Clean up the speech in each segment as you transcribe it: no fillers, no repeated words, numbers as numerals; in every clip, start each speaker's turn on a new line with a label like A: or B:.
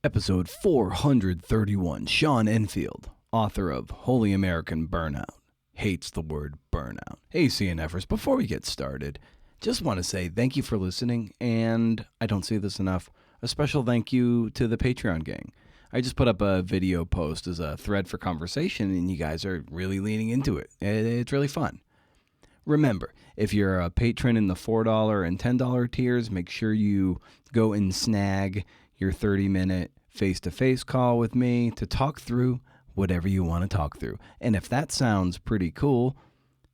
A: Episode 431. Sean Enfield, author of Holy American Burnout, hates the word burnout. Hey, CNFers, before we get started, just want to say thank you for listening, and I don't say this enough, a special thank you to the Patreon gang. I just put up a video post as a thread for conversation, and you guys are really leaning into it. It's really fun. Remember, if you're a patron in the $4 and $10 tiers, make sure you go and snag your 30-minute face-to-face call with me to talk through whatever you want to talk through. And if that sounds pretty cool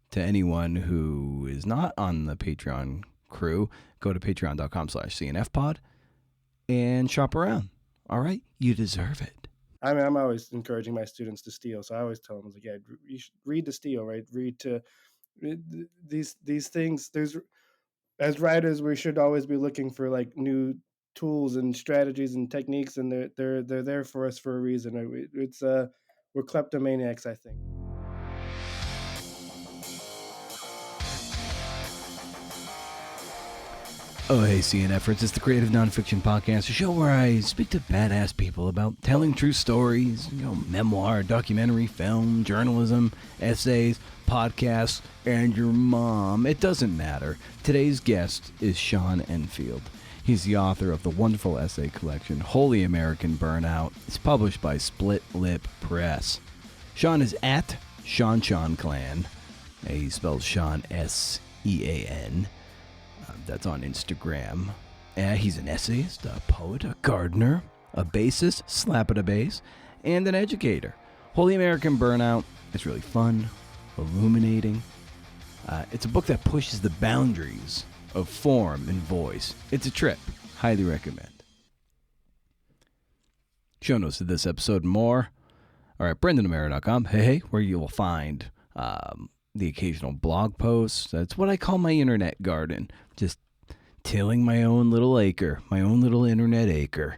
A: to anyone who is not on the Patreon crew, go to patreon.com/cnfpod and shop around. All right? You deserve it.
B: I mean, I'm always encouraging my students to steal, so I always tell them, like, yeah, you should read to steal, right? Read these things. There's, as writers, we should always be looking for like new tools and strategies and techniques, and they're there for us for a reason. It's we're kleptomaniacs, I think.
A: Oh, hey, CNFers, it's the Creative Nonfiction Podcast, a show where I speak to badass people about telling true stories, memoir, documentary, film, journalism, essays, podcasts, and your mom. It doesn't matter. Today's guest is Sean Enfield. He's the author of the wonderful essay collection, Holy American Burnout. It's published by Split Lip Press. Sean is at Sean Clan. He spells Sean S-E-A-N. That's on Instagram. He's an essayist, a poet, a gardener, a bassist, slap at a bass, and an educator. Holy American Burnout is really fun, illuminating. It's a book that pushes the boundaries of form and voice. It's a trip. Highly recommend. Show notes to this episode and more are at brendanamara.com. Hey, where you will find the occasional blog posts. That's what I call my internet garden. Just tilling my own little acre, my own little internet acre.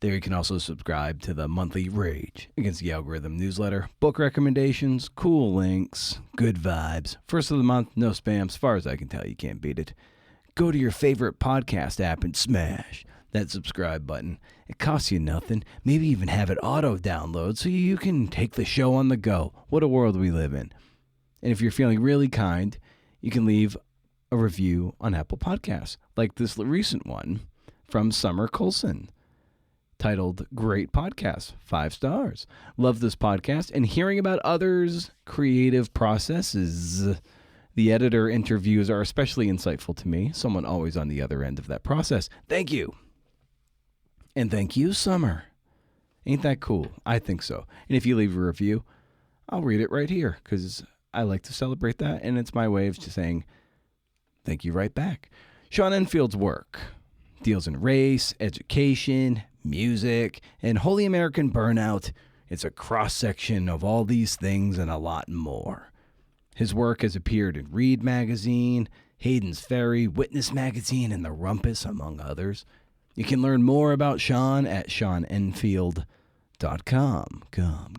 A: There you can also subscribe to the monthly Rage Against the Algorithm newsletter, book recommendations, cool links, good vibes. First of the month, no spam. As far as I can tell, you can't beat it. Go to your favorite podcast app and smash that subscribe button. It costs you nothing. Maybe even have it auto-download so you can take the show on the go. What a world we live in. And if you're feeling really kind, you can leave a review on Apple Podcasts, like this recent one from Summer Colson, titled Great Podcast, 5 stars. Love this podcast and hearing about others' creative processes. The editor interviews are especially insightful to me, someone always on the other end of that process. Thank you. And thank you, Summer. Ain't that cool? I think so. And if you leave a review, I'll read it right here because I like to celebrate that, and it's my way of just saying thank you right back. Sean Enfield's work deals in race, education, music, and Holy American Burnout. It's a cross-section of all these things and a lot more. His work has appeared in Reed Magazine, Hayden's Ferry, Witness Magazine, and The Rumpus, among others. You can learn more about Sean at SeanEnfield.com. Come.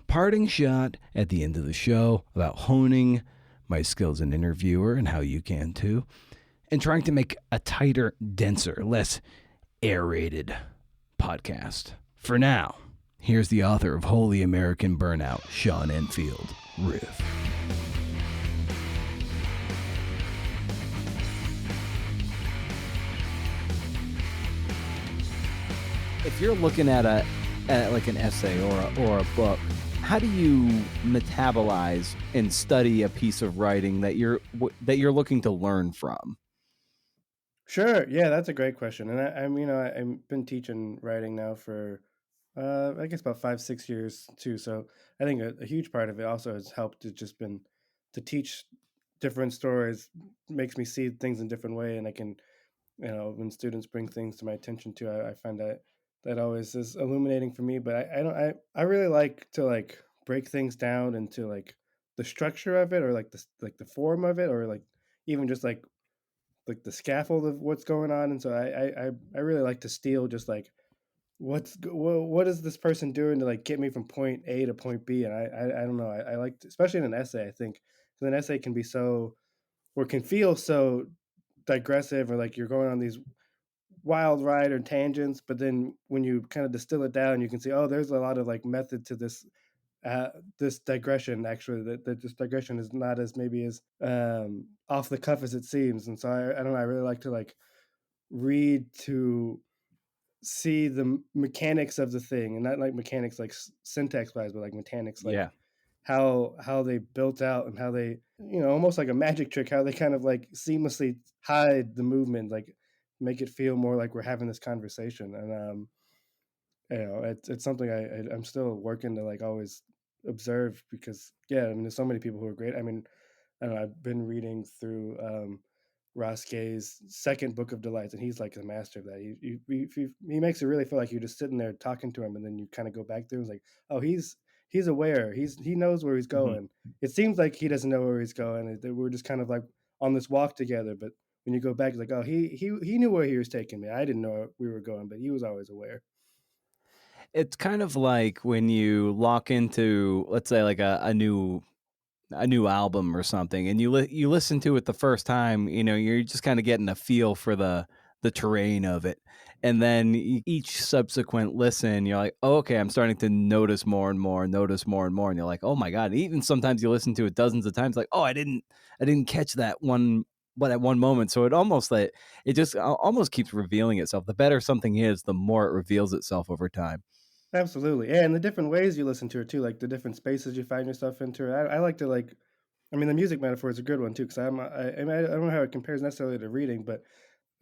A: Parting shot at the end of the show about honing my skills as an interviewer and how you can too, and trying to make a tighter, denser, less aerated podcast. For now, here's the author of Holy American Burnout, Sean Enfield. Riff. If you're looking at like an essay or a book, how do you metabolize and study a piece of writing that you're looking to learn from?
B: Sure, yeah, that's a great question, and I've been teaching writing now for I guess about 5-6 years too. So I think a huge part of it also has helped to just been to teach different stories makes me see things in a different way, and I can, when students bring things to my attention too, I find that always is illuminating for me. But I don't I really like to like break things down into like the structure of it, or like the form of it, or like even just like the scaffold of what's going on. And so I really like to steal just like what is this person doing to like get me from point A to point B. And I don't know, I like to, especially in an essay, I think, because an essay can be so, or can feel so digressive, or like you're going on these wild ride or tangents, but then when you kind of distill it down, you can see, oh, there's a lot of like method to this digression. Actually, that this digression is not as maybe as off the cuff as it seems. And so I don't know. I really like to like read to see the mechanics of the thing, and not like mechanics like syntax wise, but like mechanics like
A: Yeah.
B: how they built out and how they, almost like a magic trick, how they kind of like seamlessly hide the movement, like make it feel more like we're having this conversation. And it's something I'm still working to like always observe, because yeah, I mean, there's so many people who are great. I mean, I don't know, I've been reading through Ross Gay's second book of delights, and he's like a master of that. He makes it really feel like you're just sitting there talking to him, and then you kind of go back through. It's like, oh, he's aware. He knows where he's
A: Mhm.
B: going. It seems like he doesn't know where he's going. We're just kind of like on this walk together. But when you go back, it's like, oh, he knew where he was taking me. I didn't know where we were going, but he was always aware.
A: It's kind of like when you lock into, let's say, like a new album or something, and you listen to it the first time, you're just kind of getting a feel for the terrain of it, and then each subsequent listen, you're like, oh, okay, I'm starting to notice more and more, notice more and more, and you're like, oh my god. Even sometimes you listen to it dozens of times, like, oh, I didn't catch that one. But at one moment, so it almost like it just almost keeps revealing itself. The better something is, the more it reveals itself over time.
B: Absolutely, yeah, and the different ways you listen to it too, like the different spaces you find yourself into. I like to like, I mean, the music metaphor is a good one too, because I mean, I don't know how it compares necessarily to reading, but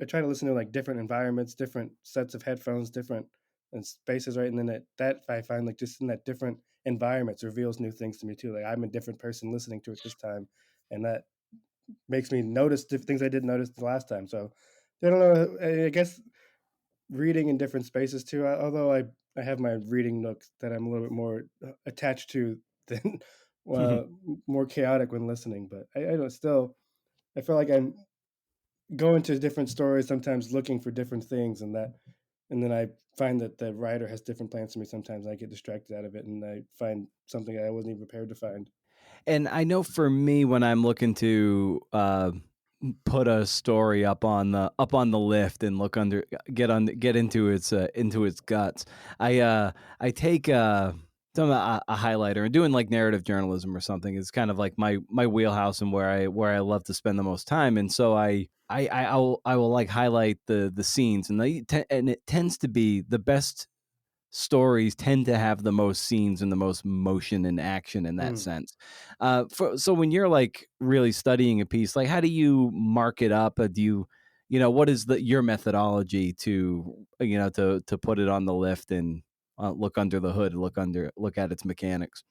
B: I try to listen to like different environments, different sets of headphones, different and spaces, right? And then that I find like just in that different environments reveals new things to me too. Like I'm a different person listening to it this time, and that makes me notice things I didn't notice the last time. So I don't know. I guess reading in different spaces too. Although I have my reading nook that I'm a little bit more attached to than uh, more chaotic when listening. But I don't still. I feel like I'm going to different stories sometimes, looking for different things, and then I find that the writer has different plans for me. Sometimes I get distracted out of it, and I find something I wasn't even prepared to find.
A: And I know for me, when I'm looking to put a story up on the lift and look under, get into its guts, I uh, I take a highlighter and doing like narrative journalism or something is kind of like my wheelhouse and where I love to spend the most time. And so I will like highlight the scenes, and and it tends to be the best stories tend to have the most scenes and the most motion and action in that
B: Mm.
A: sense. So when you're like really studying a piece, like how do you mark it up? Do what is your methodology to to put it on the lift and look under the hood, look at its mechanics?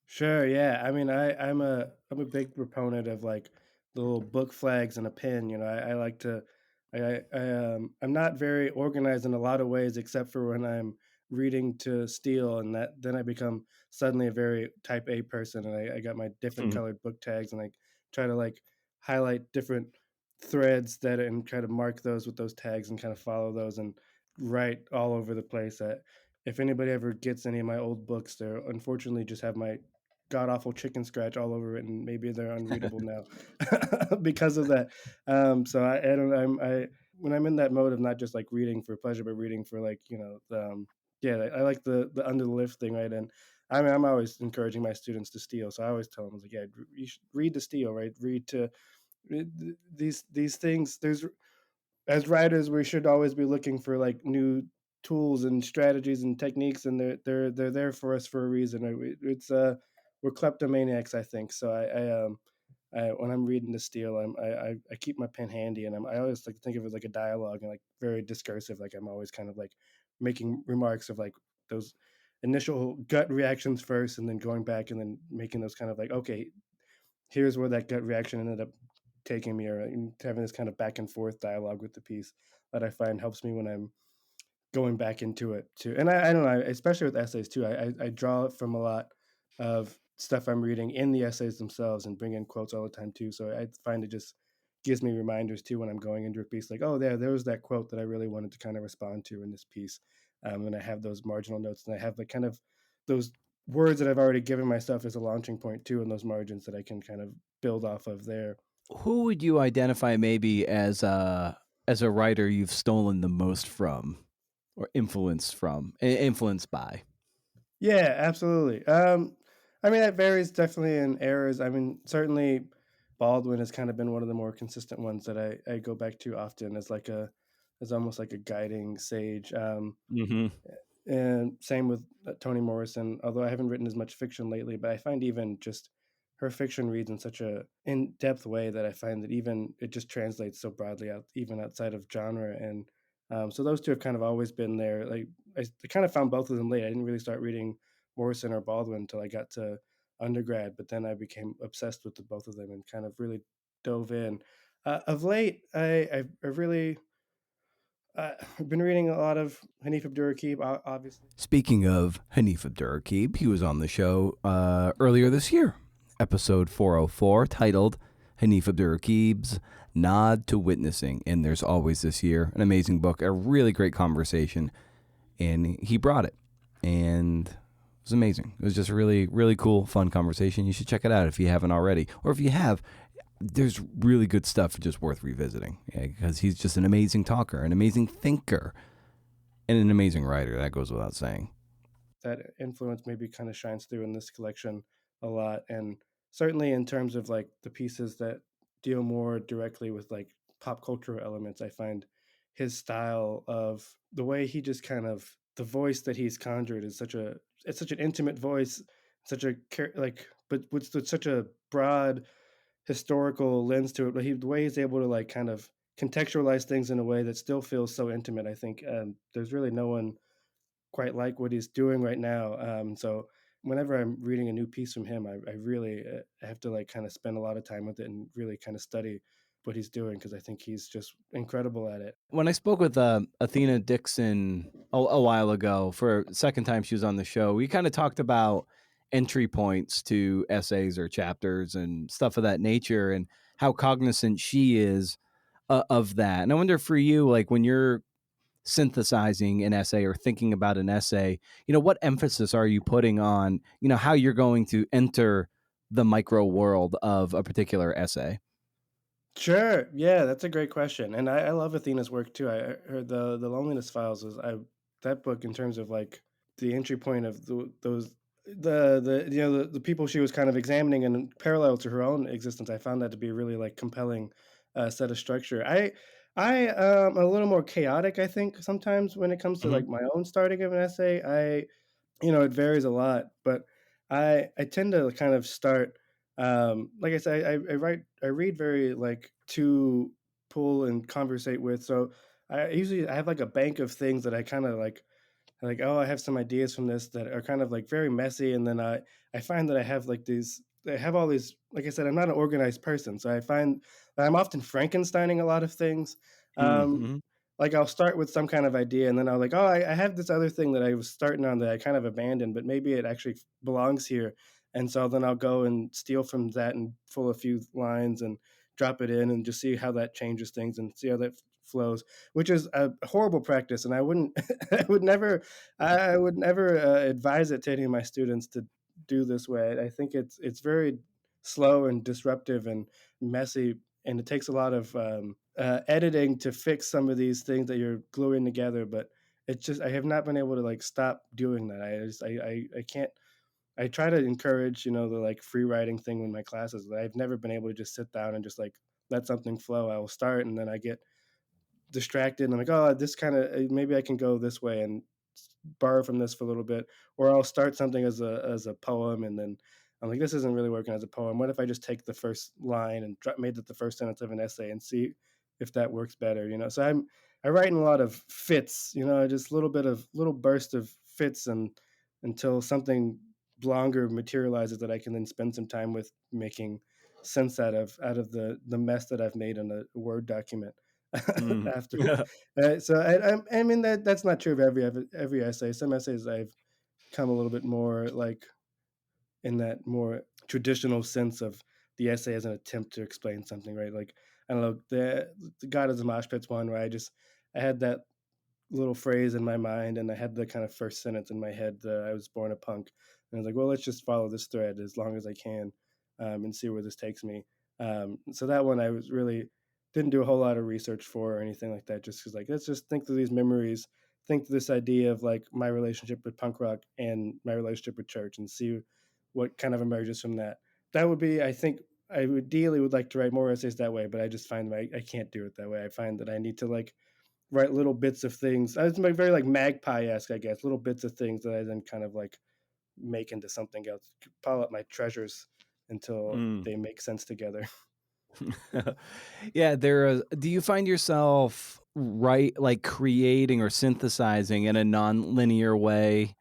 B: Sure, yeah. I mean, I'm a big proponent of like the little book flags and a pen. I like to. I'm not very organized in a lot of ways, except for when I'm reading to steal, and that then I become suddenly a very type A person, and I got my different
A: Mhm.
B: colored book tags, and I try to like highlight different threads that and try to mark those with those tags and kind of follow those and write all over the place. If anybody ever gets any of my old books, they unfortunately just have my god awful chicken scratch all over it, and maybe they're unreadable now because of that. So I don't I when I'm in that mode of not just like reading for pleasure, but reading for like yeah, I like the under the lift thing, right? And I mean, I'm always encouraging my students to steal, so I always tell them, I was like, yeah, you should read to steal, right? Read to these things. There's as writers, we should always be looking for like new tools and strategies and techniques, and they're there for us for a reason. It's we're kleptomaniacs, I think. So when I'm reading the steel, I keep my pen handy, and I always like to think of it like a dialogue and like very discursive. Like I'm always kind of like making remarks of like those initial gut reactions first, and then going back and then making those kind of like, okay, here's where that gut reaction ended up taking me, or having this kind of back and forth dialogue with the piece that I find helps me when I'm going back into it too. And I don't know, especially with essays too. I draw it from a lot of stuff I'm reading in the essays themselves and bring in quotes all the time too. So I find it just gives me reminders too when I'm going into a piece, like, oh, there was that quote that I really wanted to kind of respond to in this piece. And I have those marginal notes, and I have like kind of those words that I've already given myself as a launching point too, and those margins that I can kind of build off of there.
A: Who would you identify maybe as a writer you've stolen the most from or influenced by?
B: Yeah, absolutely. I mean, that varies definitely in eras. I mean, certainly Baldwin has kind of been one of the more consistent ones that I go back to often as like as almost like a guiding sage.
A: Mhm.
B: And same with Toni Morrison, although I haven't written as much fiction lately, but I find even just her fiction reads in such a in-depth way that I find that even it just translates so broadly out even outside of genre. And so those two have kind of always been there. Like I kind of found both of them late. I didn't really start reading Morrison or Baldwin until I got to undergrad, but then I became obsessed with the both of them and kind of really dove in. Of late, I've really I've been reading a lot of Hanif Abdurraqib, obviously.
A: Speaking of Hanif Abdurraqib, he was on the show earlier this year, episode 404, titled Hanif Abdurraqib's Nod to Witnessing. And There's Always This Year, an amazing book, a really great conversation. And he brought it. And it was amazing. It was just a really, really cool, fun conversation. You should check it out if you haven't already. Or if you have, there's really good stuff just worth revisiting, because he's just an amazing talker, an amazing thinker, and an amazing writer. That goes without saying.
B: That influence maybe kind of shines through in this collection a lot, and certainly in terms of like the pieces that deal more directly with like pop cultural elements, I find his style of the way he just kind of the voice that he's conjured is such an intimate voice, such a like but with such a broad historical lens to it, but the way he's able to like kind of contextualize things in a way that still feels so intimate. I think there's really no one quite like what he's doing right now. So whenever I'm reading a new piece from him, I really have to like kind of spend a lot of time with it and really kind of study what he's doing because I think he's just incredible at it.
A: When I spoke with Athena Dixon a while ago, for the second time she was on the show, we kind of talked about entry points to essays or chapters and stuff of that nature, and how cognizant she is of that. And I wonder for you, like when you're synthesizing an essay or thinking about an essay, what emphasis are you putting on, how you're going to enter the micro world of a particular essay?
B: Sure. Yeah, that's a great question. And I love Athena's work too. I heard the Loneliness Files is I that book in terms of like the entry point of those the people she was kind of examining and parallel to her own existence. I found that to be a really like compelling set of structure. I a little more chaotic, I think, sometimes when it comes to
A: Hmm.
B: like my own starting of an essay. It varies a lot, but I tend to kind of start, like I said, I read very like to pull and conversate with. So I have like a bank of things that I kind of like, oh, I have some ideas from this that are kind of like very messy, and then I find that I have all these, like I said, I'm not an organized person, so I find that I'm often Frankensteining a lot of things. Um,
A: Mm-hmm.
B: like I'll start with some kind of idea, and then I'll like, oh, I have this other thing that I was starting on that I kind of abandoned, but maybe it actually belongs here, and so then I'll go and steal from that and pull a few lines and drop it in and just see how that changes things and see how that flows, which is a horrible practice, and I wouldn't, I would never advise it to any of my students to do this way. I think it's very slow and disruptive and messy, and it takes a lot of editing to fix some of these things that you're gluing together. But it's just I have not been able to like stop doing that. I can't. I try to encourage the like free writing thing in my classes. But I've never been able to just sit down and just like let something flow. I will start and then I get distracted and I'm like, oh, this kind of maybe I can go this way and borrow from this for a little bit, or I'll start something as a poem and then I'm like, this isn't really working as a poem. What if I just take the first line and made it the first sentence of an essay and see if that works better? So I write in a lot of fits, just a little bit of little burst of fits and until something longer materializes that I can then spend some time with making sense out of the mess that I've made in a Word document
A: Mm.
B: afterward. So I mean that's not true of every essay. Some essays I've come a little bit more like in that more traditional sense of the essay as an attempt to explain something, right? Like I don't know the God of the Mosh Pits one where I had that little phrase in my mind and I had the kind of first sentence in my head. I was born a punk, and I was like, well, let's just follow this thread as long as I can, and see where this takes me. So that one I was really didn't do a whole lot of research for or anything like that. Just because like let's just think through these memories, think through this idea of like my relationship with punk rock and my relationship with church, and see what kind of emerges from that. That would be, I think, I ideally would like to write more essays that way, but I just find that I can't do it that way. I find that I need to like write little bits of things. It's like very like magpie-esque, I guess, little bits of things that I then kind of like make into something else, pile up my treasures until
A: Mm.
B: they make sense together.
A: Yeah, do you find yourself like creating or synthesizing in a non-linear way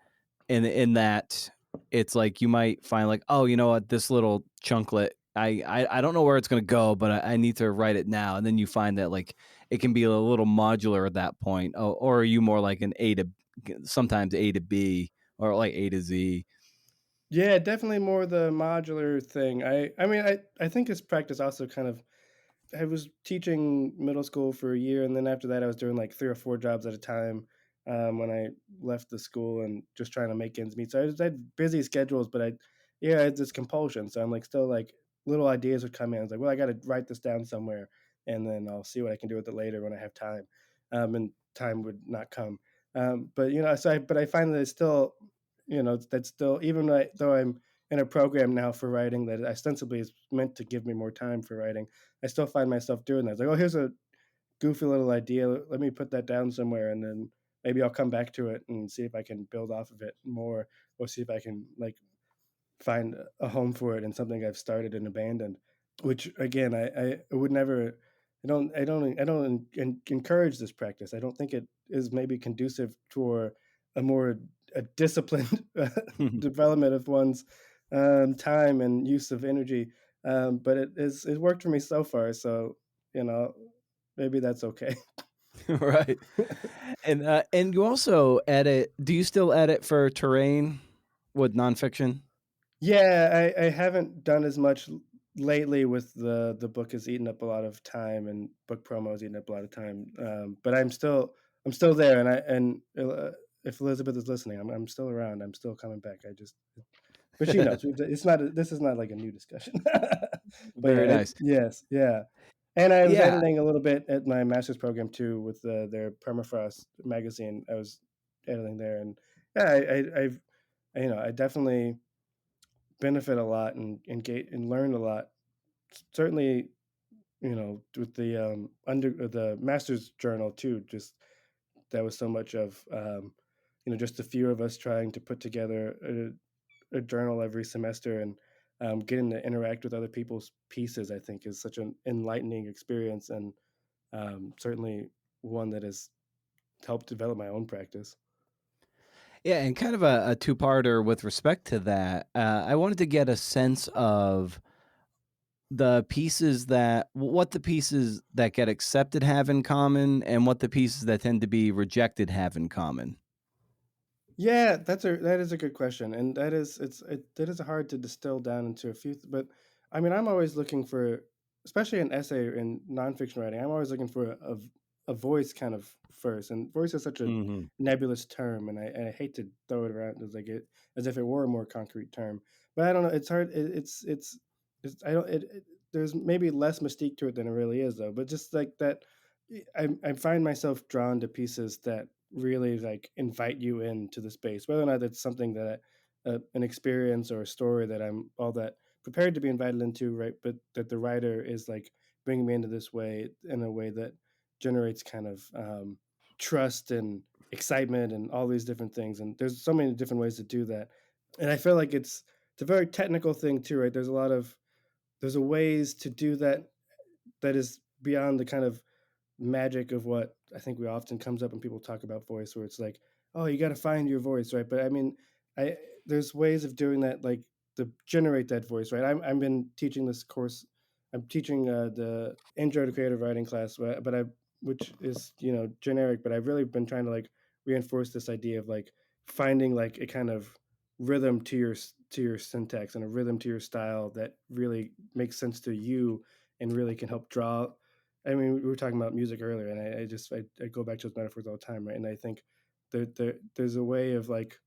A: in that it's like you might find like, oh, you know what, this little chunklet, I don't know where it's going to go, but I need to write it now. And then you find that like it can be a little modular at that point. Or are you more like an sometimes A to B or like A to Z?
B: Yeah, definitely more the modular thing. I mean, I think it's practice also kind of I was teaching middle school for a year, and then after that, I was doing like 3 or 4 jobs at a time, when I left the school and just trying to make ends meet. So I had busy schedules, but I had this compulsion. So I'm like still like little ideas would come in. I was like, well, I got to write this down somewhere, and then I'll see what I can do with it later when I have time. And time would not come. But but I find that it's still, that's still even though I'm in a program now for writing that ostensibly is meant to give me more time for writing, I still find myself doing that. It's like, oh, here's a goofy little idea. Let me put that down somewhere, and then maybe I'll come back to it and see if I can build off of it more, or see if I can like find a home for it in something I've started and abandoned. Which again, I would never. I don't encourage this practice. I don't think it is maybe conducive for a more a disciplined development of one's time and use of energy. But it worked for me so far. So you know, maybe that's okay.
A: Right. And you also edit. Do you still edit for Terrain with nonfiction?
B: Yeah, I haven't done as much lately with the book has eaten up a lot of time and book promo has eaten up a lot of time. But I'm still there, and if Elizabeth is listening, I'm still around. I'm still coming back. But she knows it's not. This is not like a new discussion. But
A: Very nice.
B: yes, yeah. And I was
A: Yeah.
B: editing a little bit at my master's program too with their permafrost magazine. I was editing there, and yeah, I definitely benefit a lot and get and learn a lot. Certainly, with the the master's journal too. Just that was so much of just a few of us trying to put together a journal every semester and getting to interact with other people's pieces. I think is such an enlightening experience and certainly one that has helped develop my own practice.
A: Yeah, and kind of a two-parter with respect to that. I wanted to get a sense of what the pieces that get accepted have in common and what the pieces that tend to be rejected have in common.
B: Yeah, that is a good question, and that is hard to distill down into a few. But I mean, I'm always looking for, especially in essay in nonfiction writing, I'm always looking for a voice kind of first. And voice is such a
A: Mhm.
B: nebulous term, and I hate to throw it around as if it were a more concrete term. But I don't know. It's hard. It's I don't. There's maybe less mystique to it than it really is, though. But just like that, I find myself drawn to pieces that really like invite you into the space, whether or not it's something that an experience or a story that I'm all that prepared to be invited into, right? But that the writer is like bringing me into this way in a way that generates kind of trust and excitement and all these different things. And there's so many different ways to do that. And I feel like it's a very technical thing too, right? There's a ways to do that that is beyond the kind of magic of what I think we often comes up when people talk about voice, where it's like, oh, you got to find your voice, right? But I mean, I there's ways of doing that, like to generate that voice, right? I've been teaching this course. I'm teaching the intro to creative writing class, but I which is generic, but I've really been trying to like reinforce this idea of like finding like a kind of rhythm to your syntax and a rhythm to your style that really makes sense to you and really can help draw. I mean, we were talking about music earlier, and I go back to those metaphors all the time, right? And I think there's a way of like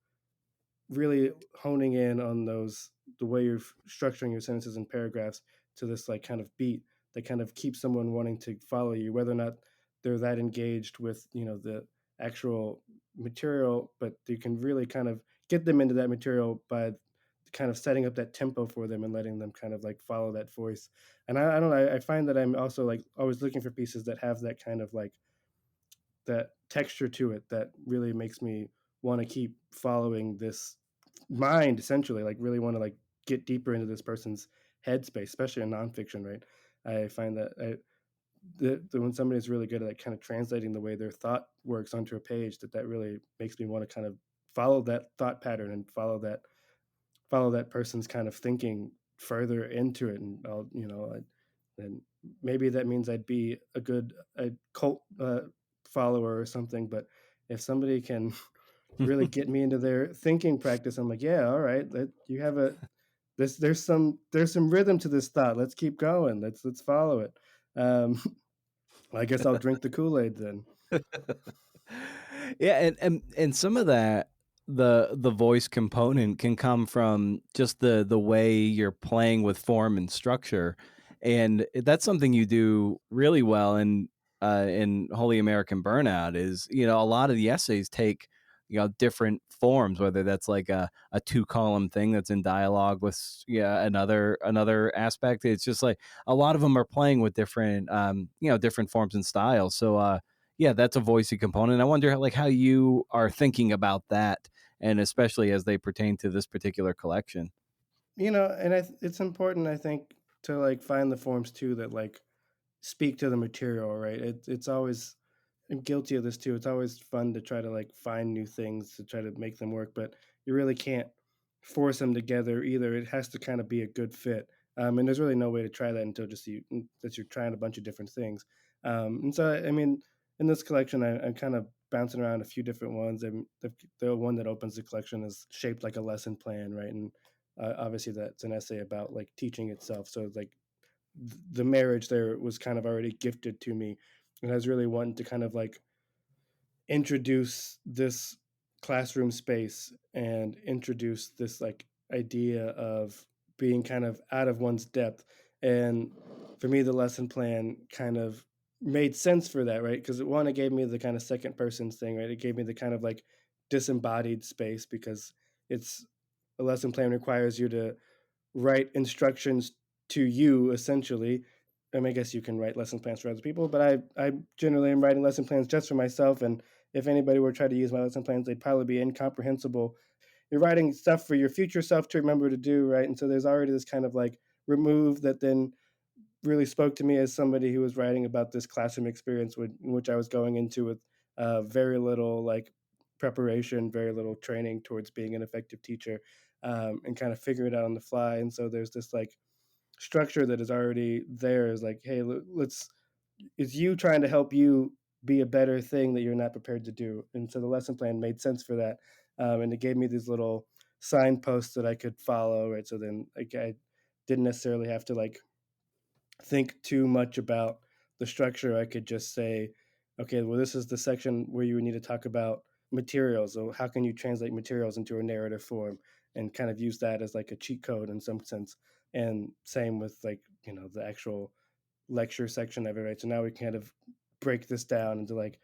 B: really honing in on the way you're structuring your sentences and paragraphs to this like kind of beat that kind of keep someone wanting to follow you, whether or not they're that engaged with, the actual material, but you can really kind of get them into that material by kind of setting up that tempo for them and letting them kind of like follow that voice. And I don't know, I find that I'm also like always looking for pieces that have that kind of like that texture to it that really makes me want to keep following this mind, essentially, like really want to like get deeper into this person's headspace, especially in nonfiction, right? I find that when somebody's really good at like kind of translating the way their thought works onto a page, that really makes me want to kind of follow that thought pattern and follow that person's kind of thinking further into it. And then maybe that means I'd be a cult follower or something. But if somebody can really get me into their thinking practice, I'm like, yeah, all right, you have there's some rhythm to this thought. Let's keep going. Let's follow it. Um, I guess I'll drink the Kool-Aid then.
A: Yeah, and some of that, the voice component can come from just the way you're playing with form and structure, and that's something you do really well in Holy American Burnout. Is, a lot of the essays take, different forms, whether that's like a two column thing that's in dialogue with another aspect. It's just like a lot of them are playing with different different forms and styles. So yeah, that's a voicey component. I wonder, like, how you are thinking about that, and especially as they pertain to this particular collection.
B: And it's important, I think, to like find the forms too that like speak to the material, right? It's always, I'm guilty of this too. It's always fun to try to like find new things to try to make them work, but you really can't force them together either. It has to kind of be a good fit. And there's really no way to try that until just that you're trying a bunch of different things. And so, I mean, in this collection, I'm kind of bouncing around a few different ones. And the one that opens the collection is shaped like a lesson plan, right? And obviously, that's an essay about like teaching itself. So, like the marriage there was kind of already gifted to me, and I was really wanting to kind of like introduce this classroom space and introduce this like idea of being kind of out of one's depth. And for me, the lesson plan kind of made sense for that, right? Because one, it gave me the kind of second person thing, right? It gave me the kind of like disembodied space, because it's a lesson plan requires you to write instructions to you essentially. I mean, I guess you can write lesson plans for other people, but I generally am writing lesson plans just for myself. And if anybody were to try to use my lesson plans, they'd probably be incomprehensible. You're writing stuff for your future self to remember to do, right? And so there's already this kind of like remove that then really spoke to me as somebody who was writing about this classroom experience in which I was going into with very little like preparation, very little training towards being an effective teacher, and kind of figuring it out on the fly. And so there's this like structure that is already there. Is like, hey, let's it's you trying to help you be a better thing that you're not prepared to do. And so the lesson plan made sense for that, and it gave me these little signposts that I could follow. Right, so then like I didn't necessarily have to like think too much about the structure. I could just say, okay, well, this is the section where you would need to talk about materials. So how can you translate materials into a narrative form, and kind of use that as like a cheat code in some sense. And same with like, the actual lecture section of it, right? So now we kind of break this down into like,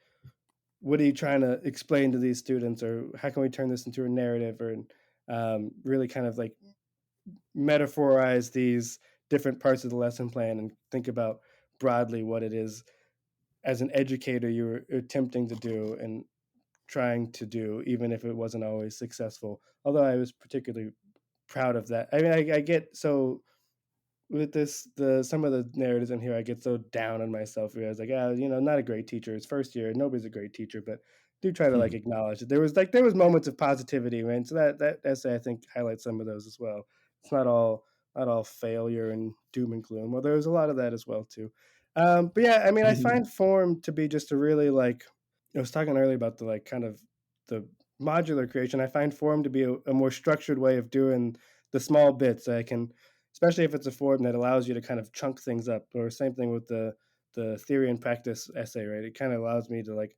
B: what are you trying to explain to these students, or how can we turn this into a narrative, or really kind of like metaphorize these different parts of the lesson plan and think about broadly what it is as an educator you were attempting to do and trying to do, even if it wasn't always successful. Although I was particularly proud of that. I mean, I get so with the some of the narratives in here, I get so down on myself. Where I was like, not a great teacher. It's first year. Nobody's a great teacher, but do try to like acknowledge it. There was moments of positivity, man. So that essay I think highlights some of those as well. It's not all failure and doom and gloom. Well, there was a lot of that as well too. But yeah, I mean, I find form to be just a really like, I was talking earlier about the like kind of the modular creation. I find form to be a more structured way of doing the small bits. I can, especially if it's a form that allows you to kind of chunk things up. Or same thing with the theory and practice essay, right? It kind of allows me to like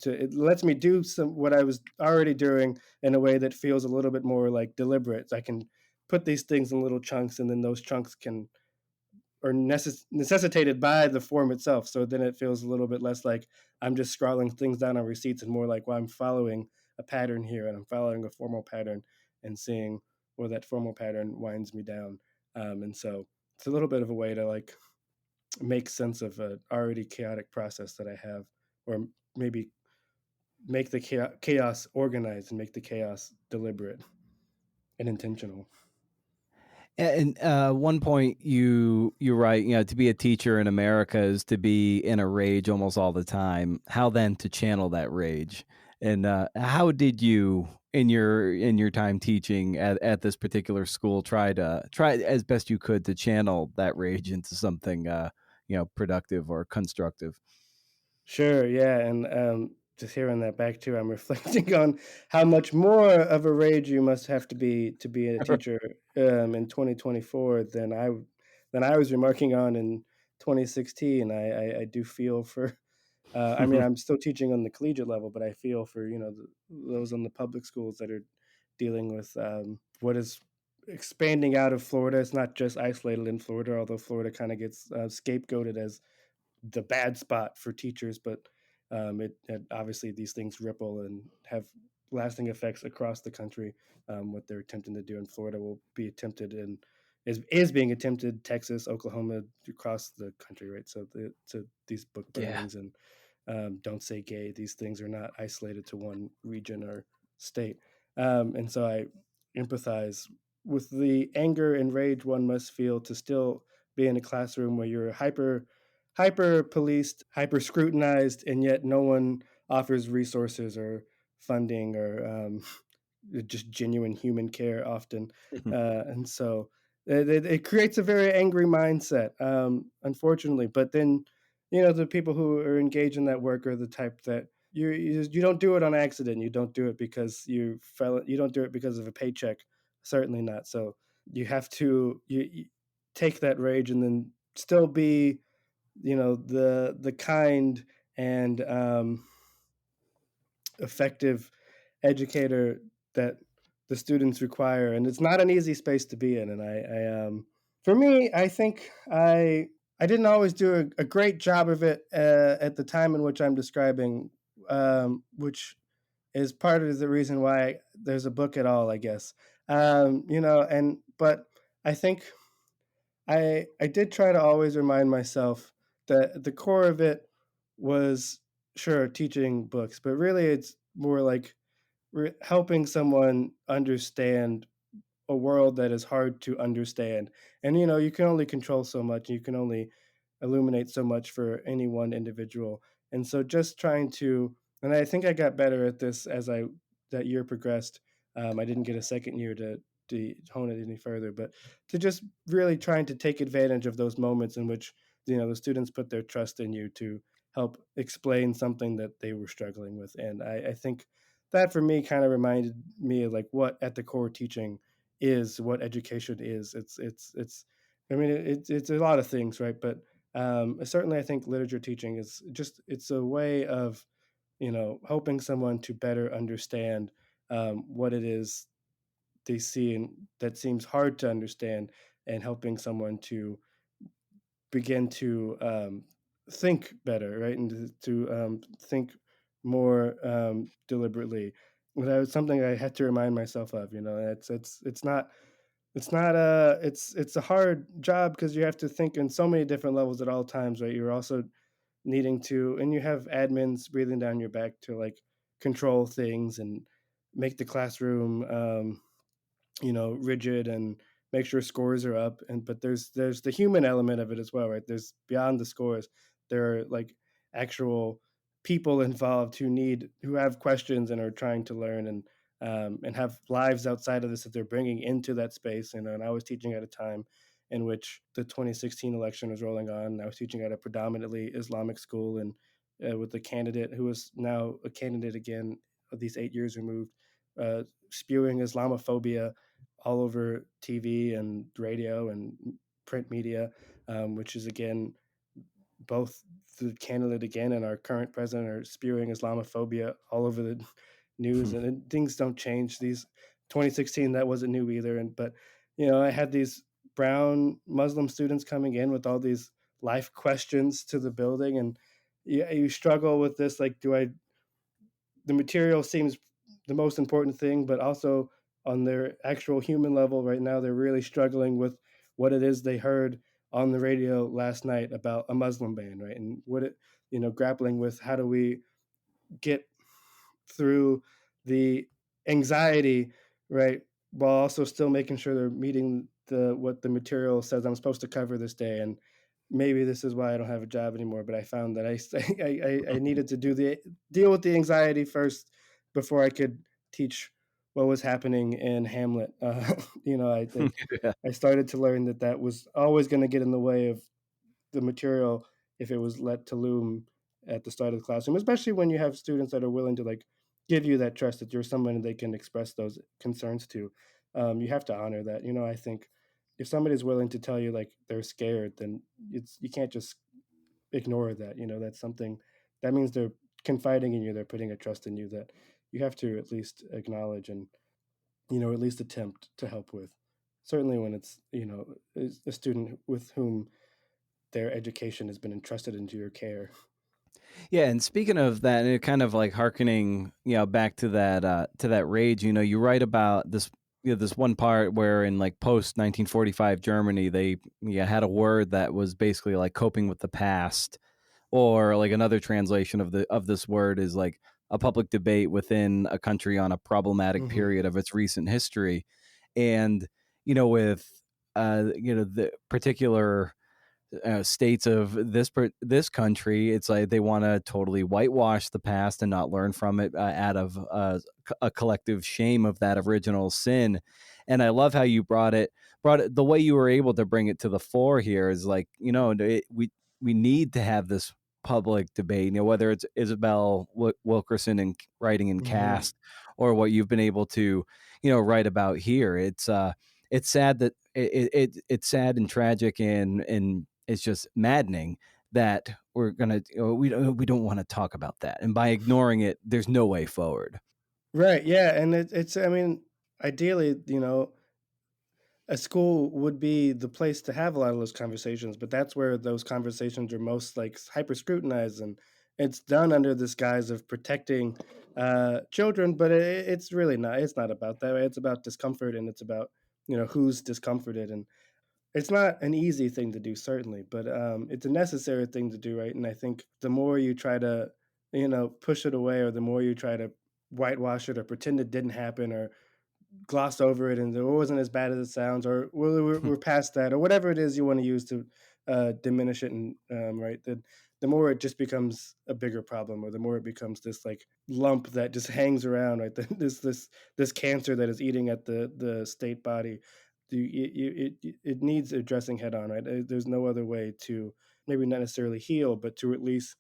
B: it lets me do some what I was already doing in a way that feels a little bit more like deliberate. So I can put these things in little chunks, and then those chunks can or necessitated by the form itself. So then it feels a little bit less like I'm just scrawling things down on receipts and more like, well, I'm following a pattern here and I'm following a formal pattern and seeing where that formal pattern winds me down. And so it's a little bit of a way to like make sense of an already chaotic process that I have, or maybe make the chaos organized and make the chaos deliberate and intentional.
A: And one point you write, to be a teacher in America is to be in a rage almost all the time. How then to channel that rage? And how did you in your time teaching at this particular school try as best you could to channel that rage into something productive or constructive?
B: Sure, yeah, and just hearing that back too, I'm reflecting on how much more of a rage you must have to be a teacher in 2024 than I was remarking on in 2016. I do feel for. I mean, I'm still teaching on the collegiate level, but I feel for those on the public schools that are dealing with what is expanding out of Florida. It's not just isolated in Florida, although Florida kind of gets scapegoated as the bad spot for teachers, but it obviously these things ripple and have lasting effects across the country. What they're attempting to do in Florida will be attempted in is being attempted Texas, Oklahoma, across the country, right? So these book
A: Yeah.
B: burnings and don't say gay. These things are not isolated to one region or state, and so I empathize with the anger and rage one must feel to still be in a classroom where you're hyper policed, hyper scrutinized, and yet no one offers resources or funding or just genuine human care often. And so it creates a very angry mindset, unfortunately. But then, the people who are engaged in that work are the type that you don't do it on accident. You don't do it because you don't do it because of a paycheck. Certainly not. So you have to you take that rage and then still be the kind and effective educator that the students require, and it's not an easy space to be in. And for me, I think I didn't always do a great job of it at the time in which I'm describing, which is part of the reason why there's a book at all, I guess. And but I think I did try to always remind myself that the core of it was sure teaching books, but really it's more like helping someone understand a world that is hard to understand. And you can only control so much. You can only illuminate so much for any one individual. And so just trying to, and I think I got better at this as I that year progressed. I didn't get a second year to hone it any further, but to just really trying to take advantage of those moments in which the students put their trust in you to help explain something that they were struggling with. And I think that for me kind of reminded me of like what at the core teaching is, what education is. It's I mean it's a lot of things, right? But certainly I think literature teaching is just it's a way of helping someone to better understand what it is they see and that seems hard to understand, and helping someone to begin to think better, right? And to think more deliberately. That was something I had to remind myself of. It's a hard job because you have to think in so many different levels at all times, right? You're also needing to, and you have admins breathing down your back to like control things and make the classroom rigid and make sure scores are up. And but there's the human element of it as well, right? There's beyond the scores, there are like actual people involved who have questions and are trying to learn and have lives outside of this that they're bringing into that space. And I was teaching at a time in which the 2016 election was rolling on, and I was teaching at a predominantly Islamic school, and with a candidate who was now a candidate again, these 8 years removed, spewing Islamophobia all over TV and radio and print media, which is again both the candidate again and our current president are spewing Islamophobia all over the news, and things don't change. These 2016 that wasn't new either, and but I had these brown Muslim students coming in with all these life questions to the building, and you struggle with this, like, do I the material seems the most important thing, but also on their actual human level right now, they're really struggling with what it is they heard on the radio last night about a Muslim ban, right? And what it, grappling with how do we get through the anxiety, right? While also still making sure they're meeting the what the material says I'm supposed to cover this day. And maybe this is why I don't have a job anymore. But I found that I needed to deal with the anxiety first before I could teach what was happening in Hamlet. I started to learn that that was always going to get in the way of the material if it was let to loom at the start of the classroom, especially when you have students that are willing to like give you that trust that you're someone they can express those concerns to. You have to honor that. I think if somebody's willing to tell you like they're scared, then you can't just ignore that. That's something that means they're confiding in you. They're putting a trust in you that you have to at least acknowledge and at least attempt to help with. Certainly when it's a student with whom their education has been entrusted into your care.
A: Yeah, and speaking of that, and it kind of like hearkening, back to that rage. You write about this, this one part where in like post 1945 Germany, they had a word that was basically like coping with the past, or like another translation of this word is like a public debate within a country on a problematic
B: Mhm.
A: period of its recent history, and with the particular states of this country, it's like they want to totally whitewash the past and not learn from it out of a collective shame of that original sin. And I love how you brought it the way you were able to bring it to the fore here is like we need to have this public debate. Whether it's Isabel Wilkerson and writing in
B: Mhm.
A: Cast, or what you've been able to write about here. It's sad that it's sad and tragic and it's just maddening that we're gonna we don't want to talk about that, and by ignoring it, there's no way forward.
B: Right, yeah, and it's I mean, ideally, a school would be the place to have a lot of those conversations, but that's where those conversations are most, like, hyper scrutinized, and it's done under this guise of protecting, children, but it's really not. It's not about that, right? It's about discomfort, and it's about, who's discomforted, and it's not an easy thing to do, certainly, but, it's a necessary thing to do, right? And I think the more you try to, push it away, or the more you try to whitewash it or pretend it didn't happen or gloss over it and it wasn't as bad as it sounds, or we're past that, or whatever it is you want to use to diminish it, and right, the more it just becomes a bigger problem, or the more it becomes this like lump that just hangs around, right? This cancer that is eating at the state body. It needs addressing head on, right? There's no other way to maybe not necessarily heal, but to at least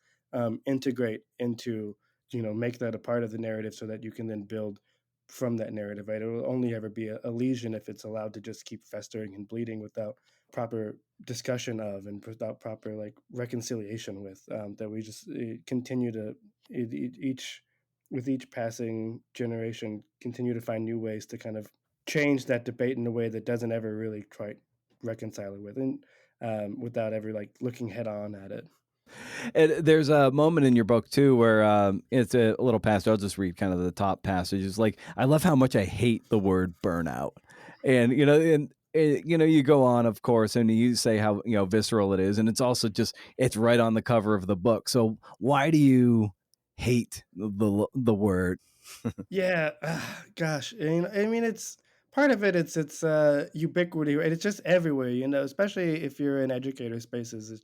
B: integrate into, make that a part of the narrative so that you can then build from that narrative, right? It will only ever be a lesion if it's allowed to just keep festering and bleeding without proper discussion of, and without proper like reconciliation with, that we just continue to each with each passing generation continue to find new ways to kind of change that debate in a way that doesn't ever really quite reconcile it with, and without ever like looking head on at it.
A: And there's a moment in your book too where it's a little passage. I'll just read kind of the top passages. Like, I love how much I hate the word burnout, and you go on, of course, and you say how visceral it is, and it's also just it's right on the cover of the book. So why do you hate the word?
B: Yeah, gosh, and I mean, it's part of it. It's ubiquity, right? It's just everywhere, especially if you're in educator spaces.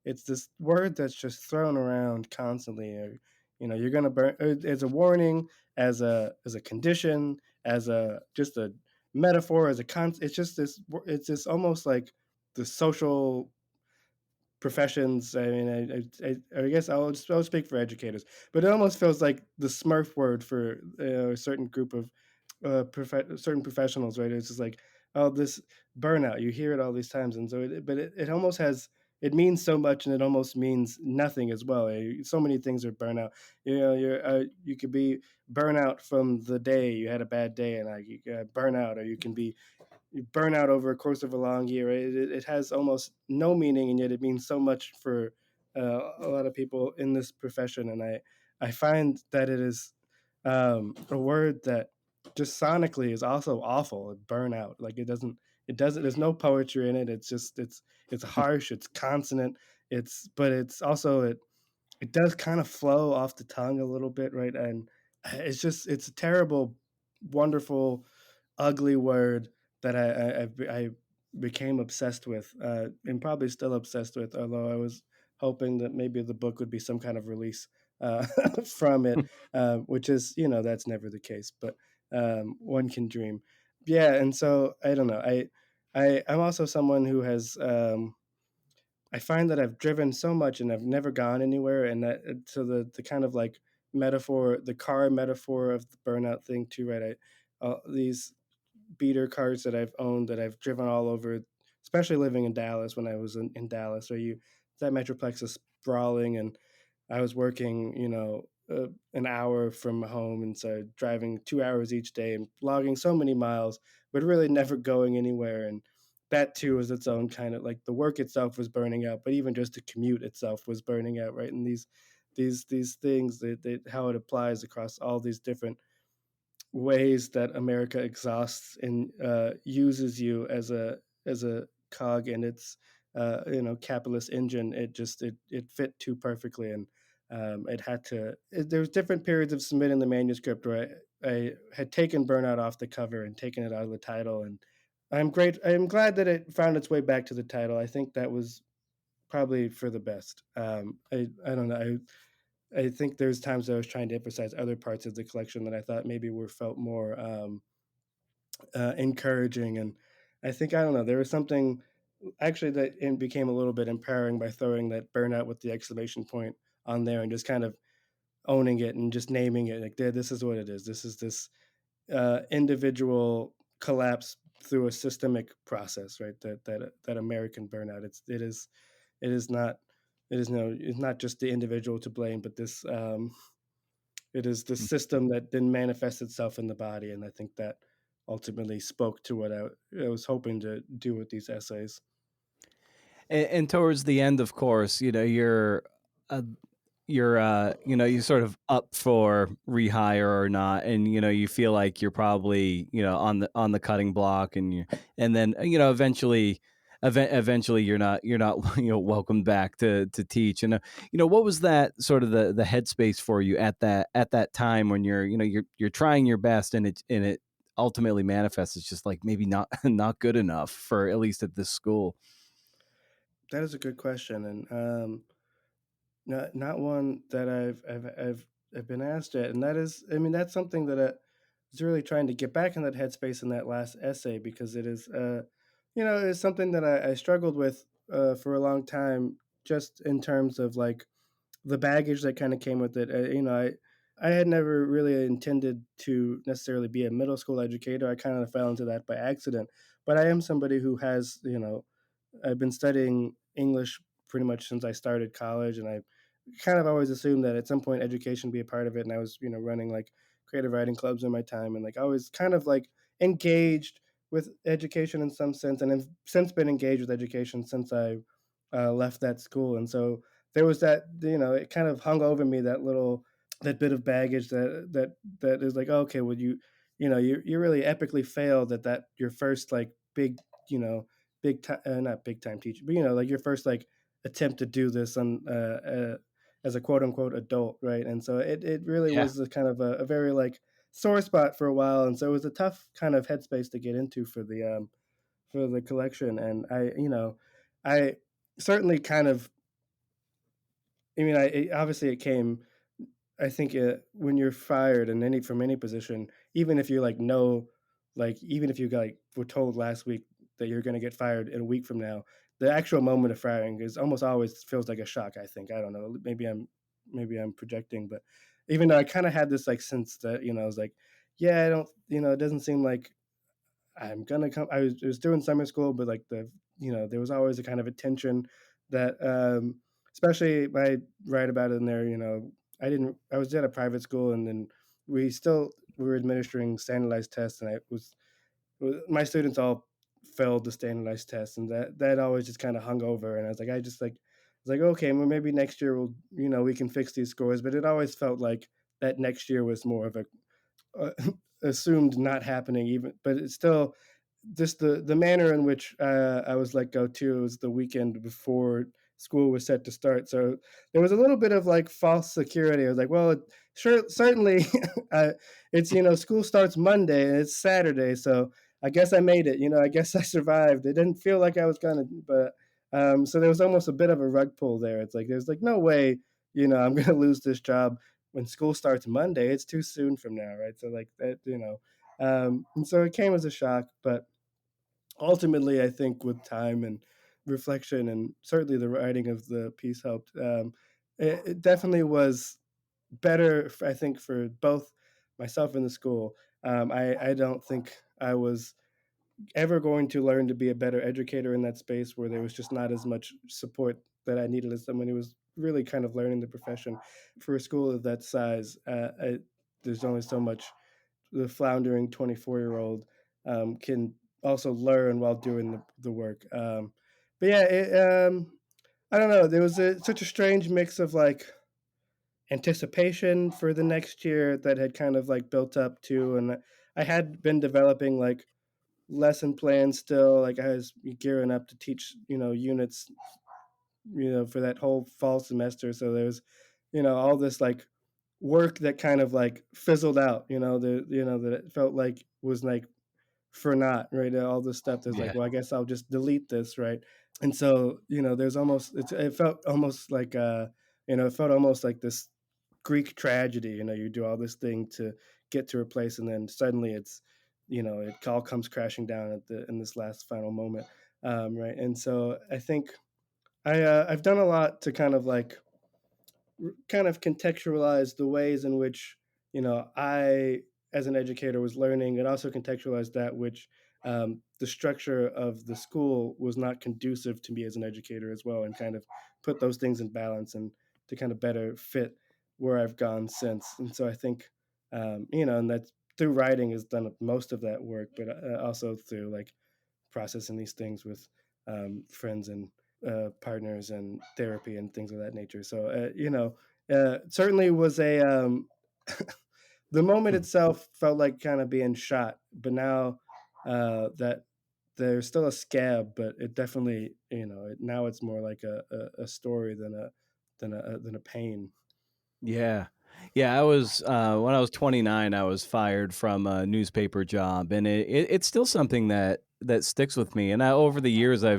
B: It's this word that's just thrown around constantly. Or, you're gonna burn as a warning, as a condition, as a just a metaphor, as a con. It's just this. It's this almost like the social professions. I mean, I guess I'll speak for educators, but it almost feels like the Smurf word for a certain group of certain professionals, right? It's just like, oh, this burnout. You hear it all these times, and so it almost has. it means so much and it almost means nothing as well. So many things are burnout. You know, you could be burnout from the day you had a bad day, and like you burnout, or you can be you burn out over a course of a long year. Right? It has almost no meaning, and yet it means so much for a lot of people in this profession. And I find that it is a word that just sonically is also awful. Burnout, like it doesn't. There's no poetry in it. It's just it's harsh. It's consonant. But it's also it does kind of flow off the tongue a little bit, right? And it's a terrible, wonderful, ugly word that I became obsessed with, and probably still obsessed with. Although I was hoping that maybe the book would be some kind of release uh, from it, which is that's never the case. But one can dream. Yeah, and so I don't know. I'm also someone who has. I find that I've driven so much and I've never gone anywhere, and that so the kind of like metaphor, the car metaphor of the burnout thing too, right? These beater cars that I've owned that I've driven all over, especially living in Dallas when I was in Dallas, where you that metroplex is sprawling, and I was working, an hour from home, and so driving 2 hours each day and logging so many miles, but really never going anywhere. And that too was its own kind of like the work itself was burning out, but even just the commute itself was burning out, right? And these things that how it applies across all these different ways that America exhausts and uses you as a cog in its capitalist engine. It fit too perfectly, and it had to. There was different periods of submitting the manuscript where I had taken burnout off the cover and taken it out of the title, and I'm glad that it found its way back to the title. I think that was probably for the best. I don't know. I think there's times I was trying to emphasize other parts of the collection that I thought maybe were felt more encouraging, and I don't know, there was something actually that it became a little bit empowering by throwing that burnout with the exclamation point on there and just kind of owning it and just naming it like, "There, this is what it is. This is this individual collapse through a systemic process, right? That American burnout. It is not it's not just the individual to blame, but this it is the system that then manifests itself in the body, and I think that ultimately spoke to what I was hoping to do with these essays.
A: And towards the end, of course, uh, you're sort of up for rehire or not, and you feel like you're probably on the cutting block, and then eventually you're not welcomed back to teach. And what was that sort of the headspace for you at that time when you're trying your best, and it ultimately manifests as just like maybe not not good enough for at least at this school.
B: That is a good question, and not one that I've been asked yet, and that is, I mean, that's something that I was really trying to get back in that headspace in that last essay because it is, it's something that I struggled with for a long time, just in terms of like the baggage that kind of came with it. I had never really intended to necessarily be a middle school educator. I kind of fell into that by accident, but I am somebody who has, I've been studying English pretty much since I started college, and I kind of always assumed that at some point education would be a part of it. And I was, running like creative writing clubs in my time, and like I was kind of like engaged with education in some sense, and have since been engaged with education since I left that school. And so there was that, it kind of hung over me that bit of baggage that is like, okay, well, you really epically failed at that your first like big, you know big time, not big time teacher, but like your first like attempt to do this on as a quote unquote adult, right? And so it really
A: Yeah.
B: was a kind of a very like sore spot for a while, and so it was a tough kind of headspace to get into for the collection. And I certainly kind of, I mean, obviously it came. I think when you're fired in any from any position, even if you like know, like even if you like were told last week that you're going to get fired in a week from now, the actual moment of firing is almost always feels like a shock. I think, I don't know. Maybe I'm projecting, but even though I kind of had this like sense that I was like, yeah, I don't, it doesn't seem like I'm gonna come. I was doing summer school, but like there was always a kind of a tension that especially I write about it in there. I was at a private school, and then we were administering standardized tests, and I was my students all failed the standardized tests, and that always just kind of hung over. And I was like, okay, well, maybe next year we can fix these scores. But it always felt like that next year was more of a uh, assumed not happening, even, but it's still just the manner in which I was let go too. It was the weekend before school was set to start, so there was a little bit of like false security. I was like, well, sure, certainly, it's school starts Monday and it's Saturday, so I guess I made it. I guess I survived. It didn't feel like I was gonna, but so there was almost a bit of a rug pull there. It's like there's like no way, I'm gonna lose this job when school starts Monday. It's too soon from now, right? So like that, and so it came as a shock, but ultimately, I think with time and reflection, and certainly the writing of the piece helped. It definitely was better, I think, for both myself and the school. I don't think I was ever going to learn to be a better educator in that space where there was just not as much support that I needed as someone who was really kind of learning the profession. For a school of that size, there's only so much the floundering 24-year-old can also learn while doing the work. But yeah, I don't know. There was such a strange mix of like anticipation for the next year that had kind of like built up to, and I had been developing like lesson plans still. Like I was gearing up to teach, units, for that whole fall semester. So there's, all this like work that kind of like fizzled out, that it felt like was like for naught, right? All this stuff that's like,
A: Yeah.
B: well, I guess I'll just delete this, right? And so, there's almost it felt almost like it felt almost like this Greek tragedy. You do all this thing to get to a place, and then suddenly it all comes crashing down in this last final moment, right? And so I think I've done a lot to kind of contextualize the ways in which I, as an educator, was learning, and also contextualize that which the structure of the school was not conducive to me as an educator as well, and kind of put those things in balance and to kind of better fit where I've gone since. And so I think and that's through writing has done most of that work, but also through like processing these things with friends and partners and therapy and things of that nature. So, certainly was the moment
A: Hmm.
B: itself felt like kind of being shot, but now that there's still a scab, but it definitely, now it's more like a story than a pain.
A: Yeah. Yeah, I was when I was 29, I was fired from a newspaper job, and it's still something that sticks with me. And over the years, I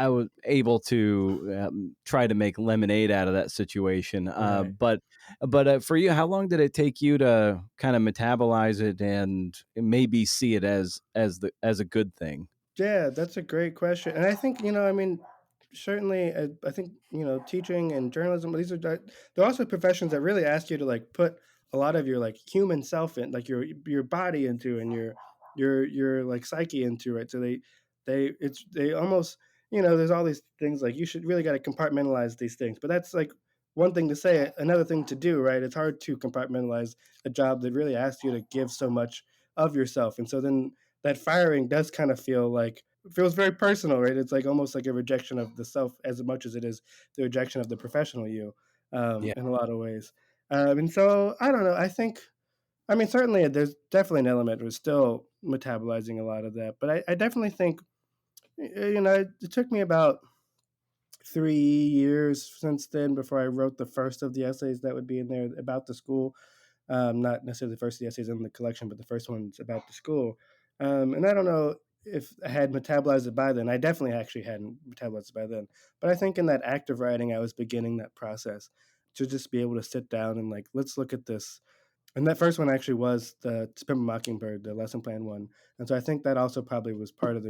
A: was able to try to make lemonade out of that situation.
B: Right.
A: But for you, how long did it take you to kind of metabolize it and maybe see it as a good thing?
B: Yeah, that's a great question, and I think I mean, certainly, I think teaching and journalism. They're also professions that really ask you to like put a lot of your like human self in, like your body into, and your like psyche into it. So they almost there's all these things like you should really got to compartmentalize these things, but that's like one thing to say, another thing to do, right? It's hard to compartmentalize a job that really asks you to give so much of yourself, and so then that firing does kind of feels very personal, right? It's like almost like a rejection of the self as much as it is the rejection of the professional you,
A: Yeah.
B: in a lot of ways. And so I don't know. I mean, certainly there's definitely an element of still metabolizing a lot of that, but I definitely think, it took me about 3 years since then before I wrote the first of the essays that would be in there about the school. Not necessarily the first of the essays in the collection, but the first one's about the school. And I don't know if I had metabolized it by then. I definitely actually hadn't metabolized it by then. But I think in that act of writing, I was beginning that process to just be able to sit down and like, let's look at this. And that first one actually was the To Pimp a Mockingbird, the lesson plan one. And so I think that also probably was part of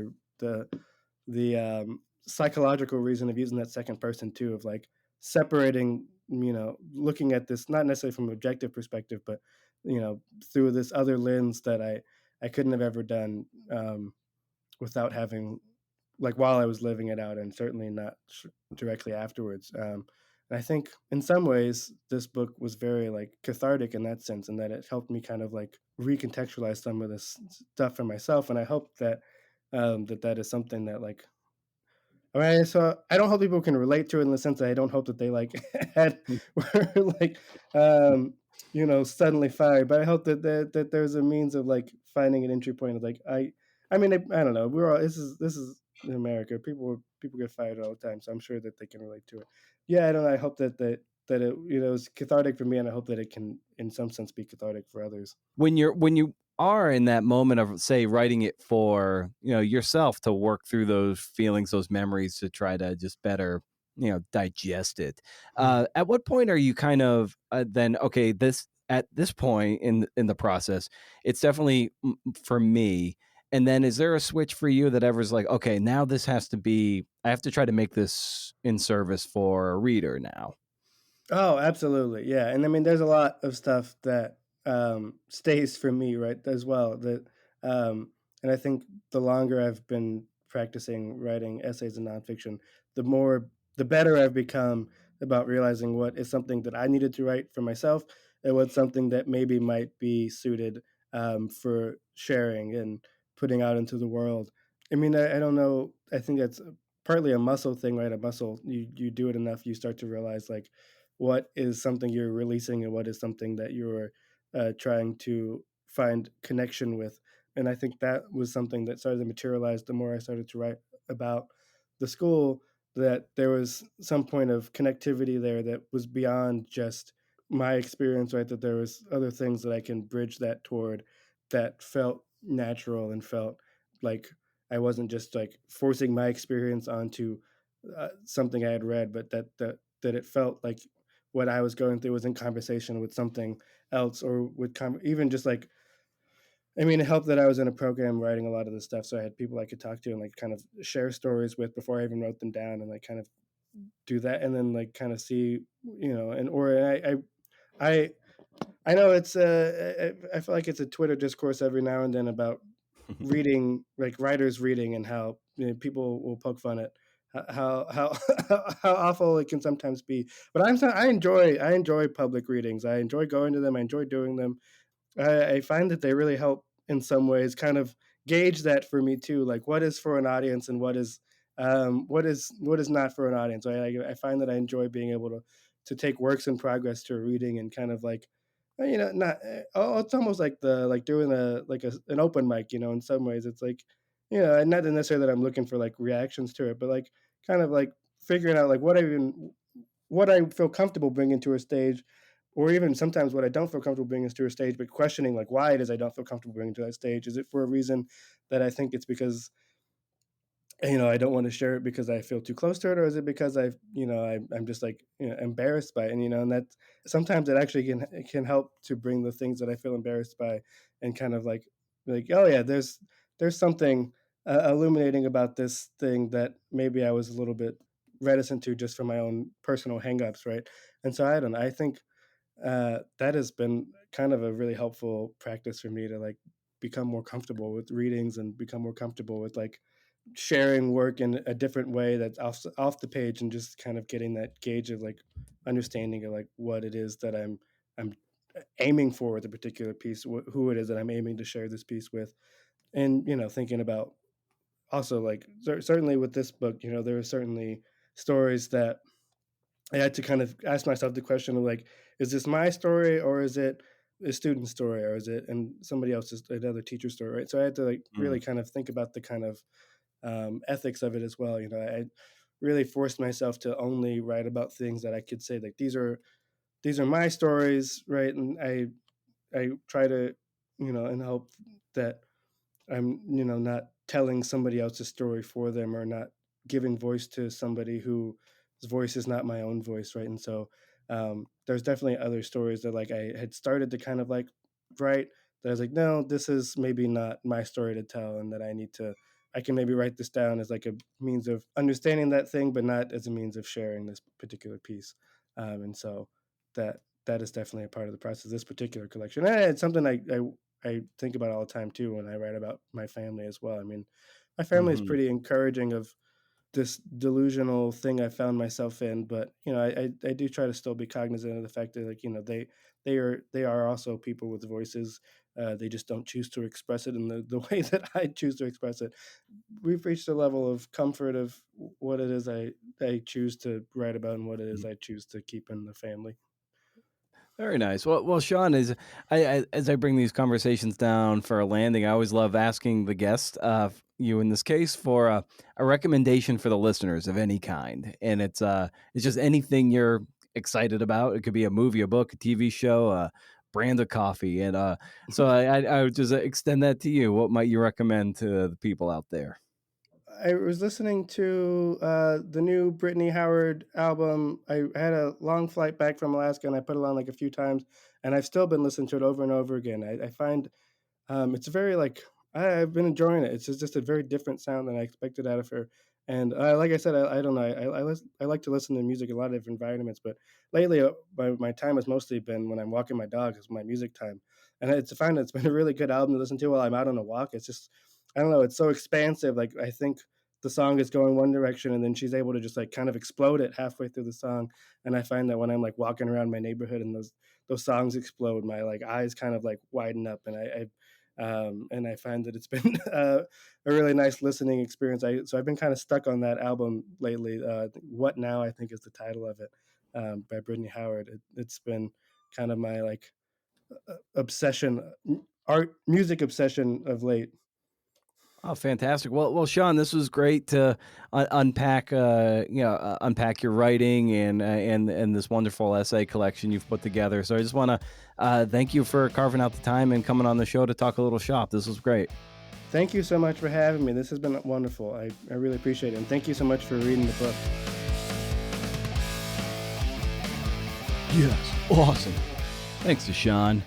B: the psychological reason of using that second person too, of like separating, looking at this not necessarily from an objective perspective, but through this other lens that I couldn't have ever done without having like while I was living it out, and certainly not directly afterwards. And I think in some ways this book was very like cathartic in that sense, and that it helped me kind of like recontextualize some of this stuff for myself. And I hope that that is something that like right, so I don't hope people can relate to it in the sense that I don't hope that they, like, had were, like, um, suddenly fired, but I hope that there's a means of, like, finding an entry point of, like, I mean, I don't know, we're all this is in America, people get fired all the time, so I'm sure that they can relate to it. Yeah, I don't know, I hope that it, is cathartic for me, and I hope that it can, in some sense, be cathartic for others.
A: When you are in that moment of, say, writing it for, yourself to work through those feelings, those memories, to try to just better, digest it.
B: Mhm.
A: At what point are you kind of, then, okay, this at this point in the process, it's definitely, for me. And then is there a switch for you that ever's like, okay, now this has to be, I have to try to make this in service for a reader now.
B: Oh, absolutely. Yeah. And I mean, there's a lot of stuff that stays for me, right, as well. And I think the longer I've been practicing writing essays and nonfiction, the better I've become about realizing what is something that I needed to write for myself and what's something that maybe might be suited for sharing and putting out into the world. I mean, I don't know. I think that's partly a muscle thing, right? A muscle. You do it enough, you start to realize like what is something you're releasing and what is something that you're trying to find connection with. And I think that was something that started to materialize the more I started to write about the school, that there was some point of connectivity there that was beyond just my experience, right? That there was other things that I can bridge that toward that felt natural and felt like I wasn't just like forcing my experience onto something I had read, but that it felt like what I was going through was in conversation with something else, or with even just like, I mean, it helped that I was in a program writing a lot of this stuff, so I had people I could talk to and like kind of share stories with before I even wrote them down, and like kind of do that, and then like kind of see, and or I I know it's I feel like it's a Twitter discourse every now and then about reading, like writers reading, and how people will poke fun at how awful it can sometimes be. But I enjoy public readings. I enjoy going to them. I enjoy doing them. I find that they really help in some ways kind of gauge that for me too, like what is for an audience and what is not for an audience. I find that I enjoy being able to take works in progress to a reading and kind of like not oh, it's almost like the like doing an open mic, in some ways it's like, and not necessarily that I'm looking for like reactions to it, but like kind of like figuring out like what I feel comfortable bringing to a stage, or even sometimes what I don't feel comfortable bringing to a stage, but questioning like why it is I don't feel comfortable bringing to that stage. Is it for a reason that I think it's because I don't want to share it because I feel too close to it, or is it because I'm just like embarrassed by it, and that sometimes it actually can help to bring the things that I feel embarrassed by, and kind of like oh yeah, there's something illuminating about this thing that maybe I was a little bit reticent to just from my own personal hangups, right? And so I don't know. I think that has been kind of a really helpful practice for me to like become more comfortable with readings and become more comfortable with like sharing work in a different way that's off the page, and just kind of getting that gauge of like understanding of like what it is that I'm aiming for with a particular piece, who it is that I'm aiming to share this piece with, and thinking about also like certainly with this book, there are certainly stories that I had to kind of ask myself the question of like, is this my story, or is it a student's story, or is it and somebody else's, another teacher's story, right? So I had to like
A: Mm.
B: really kind of think about the kind of ethics of it as well. I really forced myself to only write about things that I could say like these are my stories, right? And I try to and hope that I'm, not telling somebody else's story for them, or not giving voice to somebody whose voice is not my own voice, right? And so there's definitely other stories that like I had started to kind of like write, that I was like, no, this is maybe not my story to tell, and that I can maybe write this down as like a means of understanding that thing, but not as a means of sharing this particular piece. And so that is definitely a part of the process. This particular collection, and it's something I think about all the time too when I write about my family as well. I mean, my family is
A: Hmm.
B: pretty encouraging of this delusional thing I found myself in. But I do try to still be cognizant of the fact that, like, they are also people with voices. They just don't choose to express it in the way that I choose to express it. We've reached a level of comfort of what it is I choose to write about and what it is I choose to keep in the family.
A: Very nice. Well, Sean, as I bring these conversations down for a landing, I always love asking the guest, you in this case, for a recommendation for the listeners of any kind, and it's just anything you're excited about. It could be a movie, a book, a TV show, a brand of coffee, and so I would just extend that to you. What might you recommend to the people out there?
B: I was listening to the new Brittany Howard album. I had a long flight back from Alaska, and I put it on like a few times, and I've still been listening to it over and over again. I find it's very like I've been enjoying it. It's just a very different sound than I expected out of her. And like I said, I don't know. I like to listen to music in a lot of different environments, but lately my time has mostly been when I'm walking my dog. Is my music time, and it's find it's been a really good album to listen to while I'm out on a walk. It's just I don't know. It's so expansive. Like I think the song is going one direction, and then she's able to just like kind of explode it halfway through the song. And I find that when I'm like walking around my neighborhood and those songs explode, my like eyes kind of like widen up, and I find that it's been a really nice listening experience. So I've been kind of stuck on that album lately. What Now, I think, is the title of it, by Brittany Howard. It's been kind of my like obsession, art music obsession of late.
A: Oh, fantastic! Sean, this was great to unpack, unpack your writing and this wonderful essay collection you've put together. So I just want to thank you for carving out the time and coming on the show to talk a little shop. This was great.
B: Thank you so much for having me. This has been wonderful. I really appreciate it. And thank you so much for reading the book.
A: Yes, awesome. Thanks to Sean.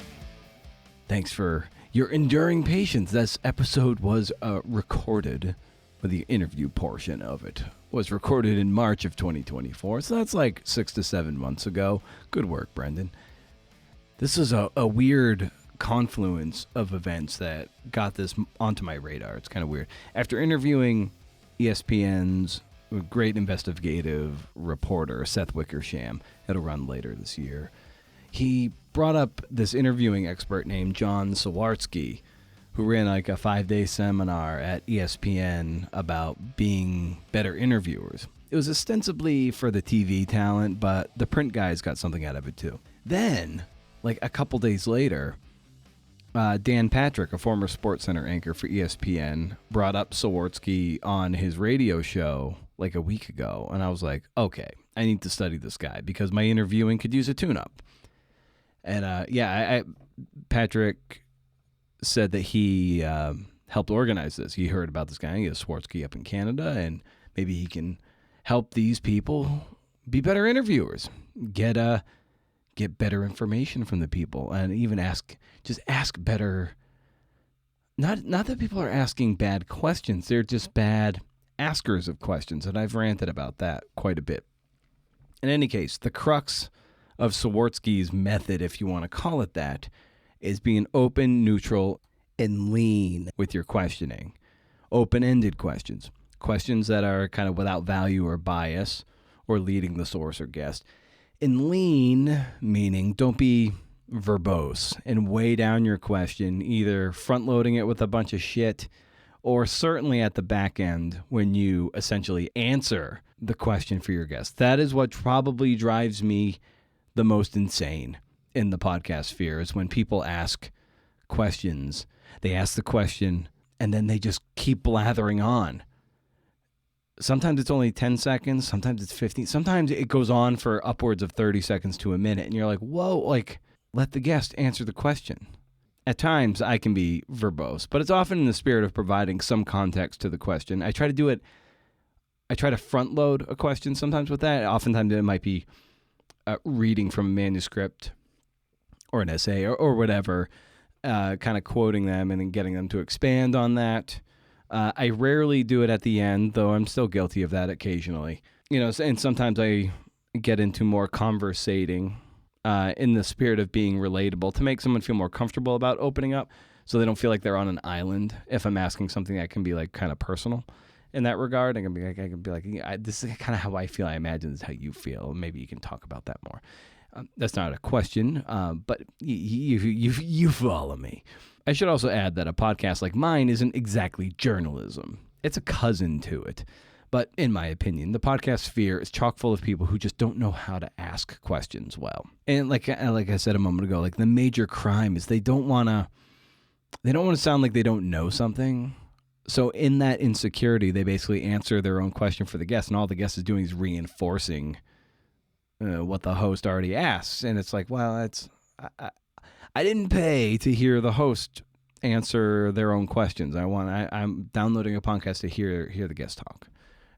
A: Thanks for your enduring patience. This episode was recorded, but the interview portion of it was recorded in March of 2024. So that's like 6 to 7 months ago. Good work, Brendan. This is a weird confluence of events that got this onto my radar. It's kind of weird. After interviewing ESPN's great investigative reporter, Seth Wickersham, it'll run later this year, he brought up this interviewing expert named John Sawartzky, who ran like a 5-day seminar at ESPN about being better interviewers. It was ostensibly for the TV talent, but the print guys got something out of it too. Then, like a couple days later, Dan Patrick, a former SportsCenter anchor for ESPN, brought up Sawartzky on his radio show like a week ago, and I was like, okay, I need to study this guy because my interviewing could use a tune-up. And Patrick said that he helped organize this. He heard about this guy, he has Sawartzky up in Canada, and maybe he can help these people be better interviewers, get better information from the people, and even ask better. Not that people are asking bad questions; they're just bad askers of questions, and I've ranted about that quite a bit. In any case, the crux of Sawartzky's method, if you want to call it that, is being open, neutral, and lean with your questioning. Open-ended questions. Questions that are kind of without value or bias or leading the source or guest. And lean, meaning don't be verbose and weigh down your question, either front-loading it with a bunch of shit or certainly at the back end when you essentially answer the question for your guest. That is what probably drives me the most insane in the podcast sphere, is when people ask questions. They ask the question and then they just keep blathering on. Sometimes it's only 10 seconds, sometimes it's 15, sometimes it goes on for upwards of 30 seconds to a minute, and you're like, whoa, like, let the guest answer the question. At times I can be verbose, but it's often in the spirit of providing some context to the question. I try to front load a question sometimes with that. Oftentimes it might be reading from a manuscript or an essay or whatever, kind of quoting them and then getting them to expand on that. I rarely do it at the end, though I'm still guilty of that occasionally. And sometimes I get into more conversating in the spirit of being relatable to make someone feel more comfortable about opening up. so they don't feel like they're on an island if I'm asking something that can be like kind of personal in that regard. I can be like, yeah, this is kind of how I feel. I imagine this is how you feel. Maybe you can talk about that more. That's not a question, but you follow me. I should also add that a podcast like mine isn't exactly journalism. It's a cousin to it. But in my opinion, the podcast sphere is chock full of people who just don't know how to ask questions well. And like I said a moment ago, like the major crime is they don't want to sound like they don't know something. So in that insecurity, they basically answer their own question for the guest, and all the guest is doing is reinforcing what the host already asks. And it's like, well, I didn't pay to hear the host answer their own questions. I'm downloading a podcast to hear the guest talk.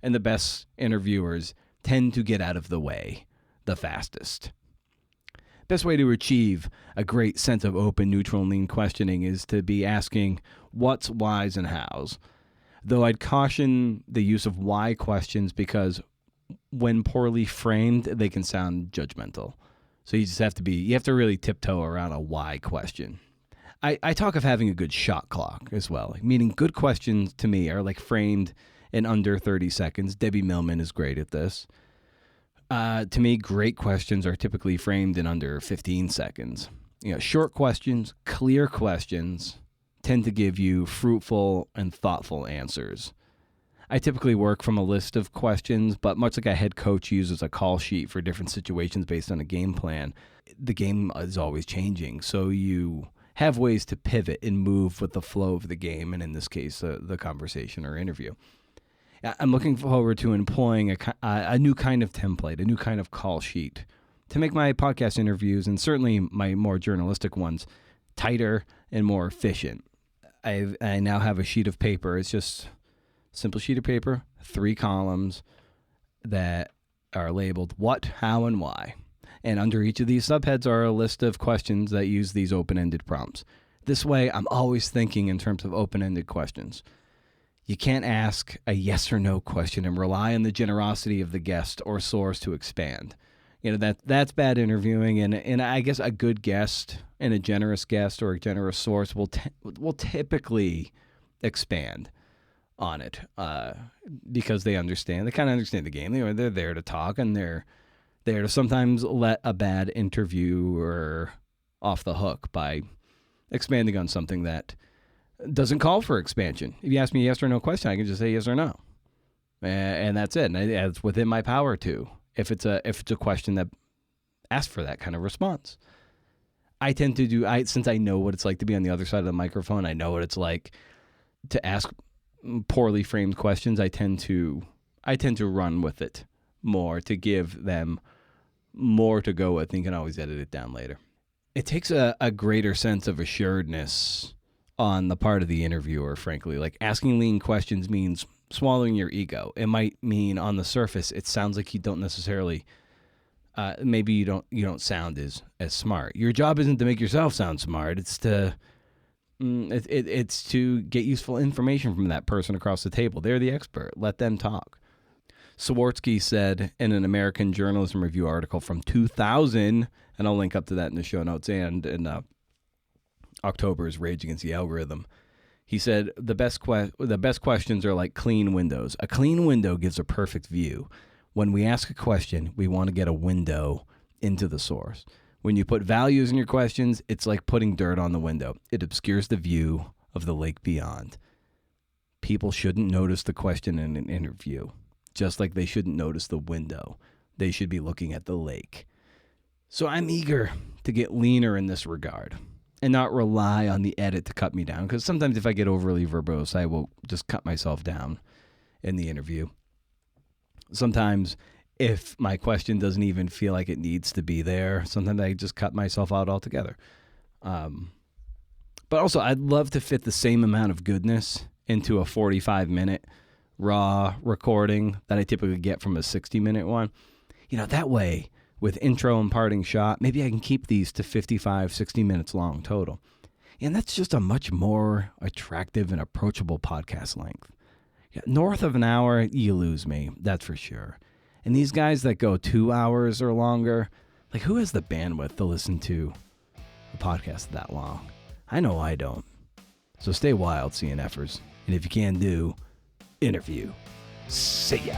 A: And the best interviewers tend to get out of the way the fastest. Best way to achieve a great sense of open, neutral, and lean questioning is to be asking what's, whys, and hows. Though I'd caution the use of why questions because when poorly framed, they can sound judgmental. So you have to really tiptoe around a why question. I talk of having a good shot clock as well, meaning good questions to me are like framed in under 30 seconds. Debbie Millman is great at this. To me, great questions are typically framed in under 15 seconds. Short questions, clear questions tend to give you fruitful and thoughtful answers. I typically work from a list of questions, but much like a head coach uses a call sheet for different situations based on a game plan, the game is always changing. So you have ways to pivot and move with the flow of the game, and in this case, the conversation or interview. I'm looking forward to employing a new kind of template, a new kind of call sheet to make my podcast interviews, and certainly my more journalistic ones, tighter and more efficient. I now have a sheet of paper. It's just a simple sheet of paper, 3 columns that are labeled what, how, and why. And under each of these subheads are a list of questions that use these open-ended prompts. This way, I'm always thinking in terms of open-ended questions. You can't ask a yes or no question and rely on the generosity of the guest or source to expand. That's bad interviewing, and I guess a good guest and a generous guest or a generous source will typically expand on it because they kind of understand the game. They're there to talk, and they're there to sometimes let a bad interviewer off the hook by expanding on something that doesn't call for expansion. If you ask me a yes or no question, I can just say yes or no, and that's it. And it's within my power to, if it's a question that asks for that kind of response. I tend to since I know what it's like to be on the other side of the microphone. I know what it's like to ask poorly framed questions. I tend to run with it more, to give them more to go with. You can always edit it down later. It takes a greater sense of assuredness on the part of the interviewer, frankly. Like, asking lean questions means swallowing your ego. It might mean on the surface it sounds like you don't necessarily maybe you don't sound as smart. Your job isn't to make yourself sound smart. It's to it's to get useful information from that person across the table. They're the expert. Let them talk. Swartzky said in an American Journalism Review article from 2000, and I'll link up to that in the show notes and in October's Rage Against the Algorithm. He said the best questions are like clean windows. A clean window gives a perfect view. When we ask a question, we want to get a window into the source. When you put values in your questions, it's like putting dirt on the window. It obscures the view of the lake beyond. People shouldn't notice the question in an interview, just like they shouldn't notice the window. They should be looking at the lake. So I'm eager to get leaner in this regard and not rely on the edit to cut me down, because sometimes if I get overly verbose, I will just cut myself down in the interview. Sometimes if my question doesn't even feel like it needs to be there, sometimes I just cut myself out altogether. But also, I'd love to fit the same amount of goodness into a 45-minute raw recording that I typically get from a 60-minute one. That way, with intro and parting shot, maybe I can keep these to 55, 60 minutes long total. And that's just a much more attractive and approachable podcast length. North of an hour, you lose me, that's for sure. And these guys that go 2 hours or longer, like, who has the bandwidth to listen to a podcast that long? I know I don't. So stay wild, CNFers. And if you can do, interview. See ya.